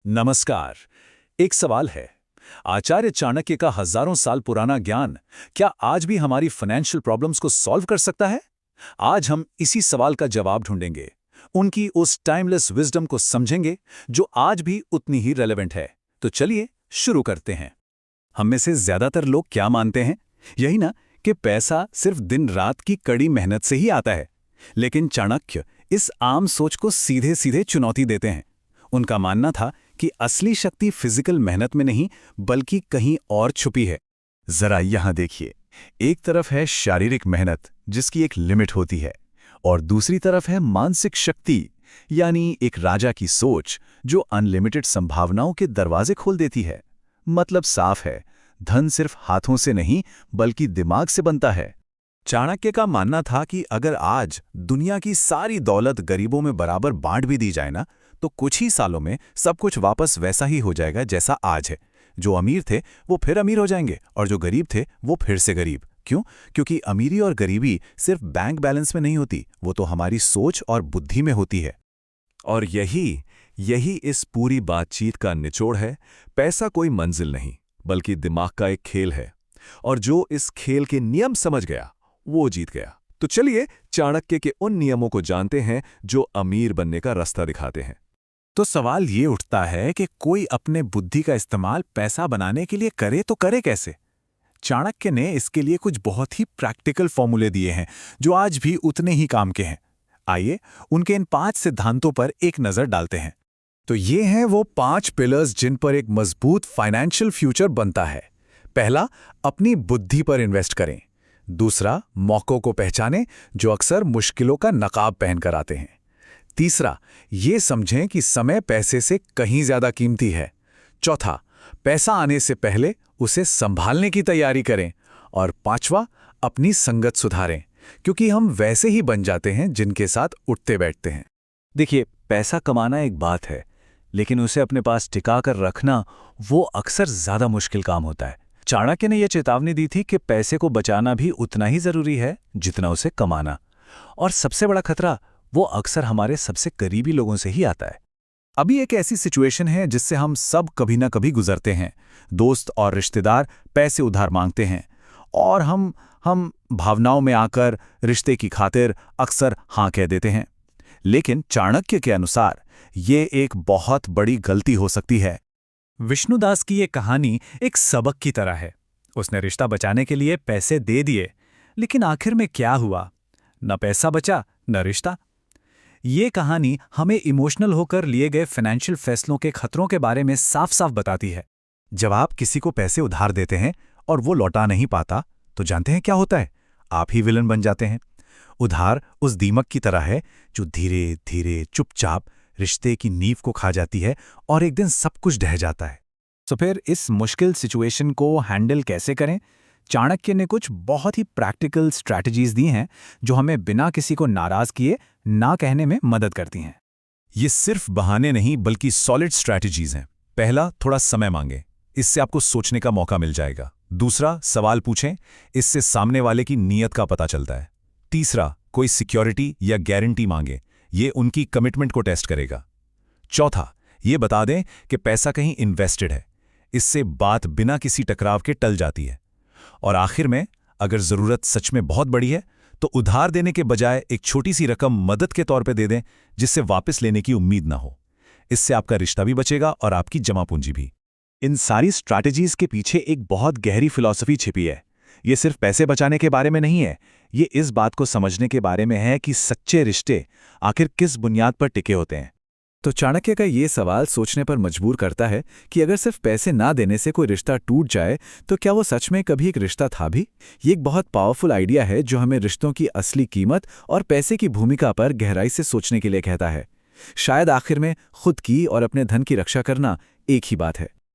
नमस्कार। एक सवाल है, आचार्य चाणक्य का हजारों साल पुराना ज्ञान क्या आज भी हमारी फाइनेंशियल प्रॉब्लम्स को सॉल्व कर सकता है? आज हम इसी सवाल का जवाब ढूंढेंगे, उनकी उस टाइमलेस विजडम को समझेंगे जो आज भी उतनी ही रेलेवेंट है। तो चलिए शुरू करते हैं। हम में से ज्यादातर लोग क्या मानते हैं? यही ना कि पैसा सिर्फ दिन रात की कड़ी मेहनत से ही आता है। लेकिन चाणक्य इस आम सोच को सीधे सीधे चुनौती देते हैं। उनका मानना था कि असली शक्ति फिजिकल मेहनत में नहीं बल्कि कहीं और छुपी है। जरा यहां देखिए, एक तरफ है शारीरिक मेहनत जिसकी एक लिमिट होती है, और दूसरी तरफ है मानसिक शक्ति, यानी एक राजा की सोच जो अनलिमिटेड संभावनाओं के दरवाजे खोल देती है। मतलब साफ है, धन सिर्फ हाथों से नहीं बल्कि दिमाग से बनता है। चाणक्य का मानना था कि अगर आज दुनिया की सारी दौलत गरीबों में बराबर बांट भी दी जाए ना, तो कुछ ही सालों में सब कुछ वापस वैसा ही हो जाएगा जैसा आज है। जो अमीर थे वो फिर अमीर हो जाएंगे और जो गरीब थे वो फिर से गरीब। क्यों? क्योंकि अमीरी और गरीबी सिर्फ बैंक बैलेंस में नहीं होती, वो तो हमारी सोच और बुद्धि में होती है। और यही इस पूरी बातचीत का निचोड़ है। पैसा कोई मंजिल नहीं बल्कि दिमाग का एक खेल है, और जो इस खेल के नियम समझ गया वो जीत गया। तो चलिए चाणक्य के उन नियमों को जानते हैं जो अमीर बनने का रास्ता दिखाते हैं। तो सवाल ये उठता है कि कोई अपने बुद्धि का इस्तेमाल पैसा बनाने के लिए करे तो करे कैसे? चाणक्य ने इसके लिए कुछ बहुत ही प्रैक्टिकल फॉर्मूले दिए हैं जो आज भी उतने ही काम के हैं। आइए उनके इन 5 सिद्धांतों पर एक नजर डालते हैं। तो ये हैं वो 5 पिलर्स जिन पर एक मजबूत फाइनेंशियल फ्यूचर बनता है। पहला, अपनी बुद्धि पर इन्वेस्ट करें। दूसरा, मौकों को पहचानें जो अक्सर मुश्किलों का नकाब पहनकर आते हैं। तीसरा, ये समझें कि समय पैसे से कहीं ज्यादा कीमती है। चौथा, पैसा आने से पहले उसे संभालने की तैयारी करें। और पांचवा, अपनी संगत सुधारें, क्योंकि हम वैसे ही बन जाते हैं जिनके साथ उठते बैठते हैं। देखिए, पैसा कमाना एक बात है, लेकिन उसे अपने पास टिका कर रखना वो अक्सर ज्यादा मुश्किल काम होता है। चाणक्य ने यह चेतावनी दी थी कि पैसे को बचाना भी उतना ही जरूरी है जितना उसे कमाना। और सबसे बड़ा खतरा वो अक्सर हमारे सबसे करीबी लोगों से ही आता है। अभी एक ऐसी सिचुएशन है जिससे हम सब कभी ना कभी गुजरते हैं। दोस्त और रिश्तेदार पैसे उधार मांगते हैं और हम भावनाओं में आकर रिश्ते की खातिर अक्सर हाँ कह देते हैं। लेकिन चाणक्य के अनुसार ये एक बहुत बड़ी गलती हो सकती है। विष्णुदास की ये कहानी एक सबक की तरह है। उसने रिश्ता बचाने के लिए पैसे दे दिए, लेकिन आखिर में क्या हुआ? न पैसा बचा न रिश्ता। ये कहानी हमें इमोशनल होकर लिए गए फाइनेंशियल फैसलों के खतरों के बारे में साफ साफ बताती है। जब आप किसी को पैसे उधार देते हैं और वो लौटा नहीं पाता, तो जानते हैं क्या होता है? आप ही विलन बन जाते हैं। उधार उस दीमक की तरह है जो धीरे धीरे चुपचाप रिश्ते की नींव को खा जाती है और एक दिन सब कुछ ढह जाता है। तो फिर इस मुश्किल सिचुएशन को हैंडल कैसे करें? चाणक्य ने कुछ बहुत ही प्रैक्टिकल स्ट्रैटेजीज दी हैं जो हमें बिना किसी को नाराज किए ना कहने में मदद करती हैं। ये सिर्फ बहाने नहीं बल्कि सॉलिड स्ट्रैटेजीज हैं। पहला, थोड़ा समय मांगें, इससे आपको सोचने का मौका मिल जाएगा। दूसरा, सवाल पूछें, इससे सामने वाले की नीयत का पता चलता है। तीसरा, कोई सिक्योरिटी या गारंटी मांगे, ये उनकी कमिटमेंट को टेस्ट करेगा। चौथा, ये बता दें कि पैसा कहीं इन्वेस्टेड है, इससे बात बिना किसी टकराव के टल जाती है। और आखिर में, अगर जरूरत सच में बहुत बड़ी है तो उधार देने के बजाय एक छोटी सी रकम मदद के तौर पे दे दें जिससे वापस लेने की उम्मीद ना हो। इससे आपका रिश्ता भी बचेगा और आपकी जमा पूंजी भी। इन सारी स्ट्रैटेजीज के पीछे एक बहुत गहरी फिलॉसफी छिपी है। ये सिर्फ पैसे बचाने के बारे में नहीं है, ये इस बात को समझने के बारे में है कि सच्चे रिश्ते आखिर किस बुनियाद पर टिके होते हैं। तो चाणक्य का ये सवाल सोचने पर मजबूर करता है कि अगर सिर्फ पैसे ना देने से कोई रिश्ता टूट जाए तो क्या वो सच में कभी एक रिश्ता था भी? ये एक बहुत पावरफुल आइडिया है जो हमें रिश्तों की असली कीमत और पैसे की भूमिका पर गहराई से सोचने के लिए कहता है। शायद आखिर में खुद की और अपने धन की रक्षा करना एक ही बात है।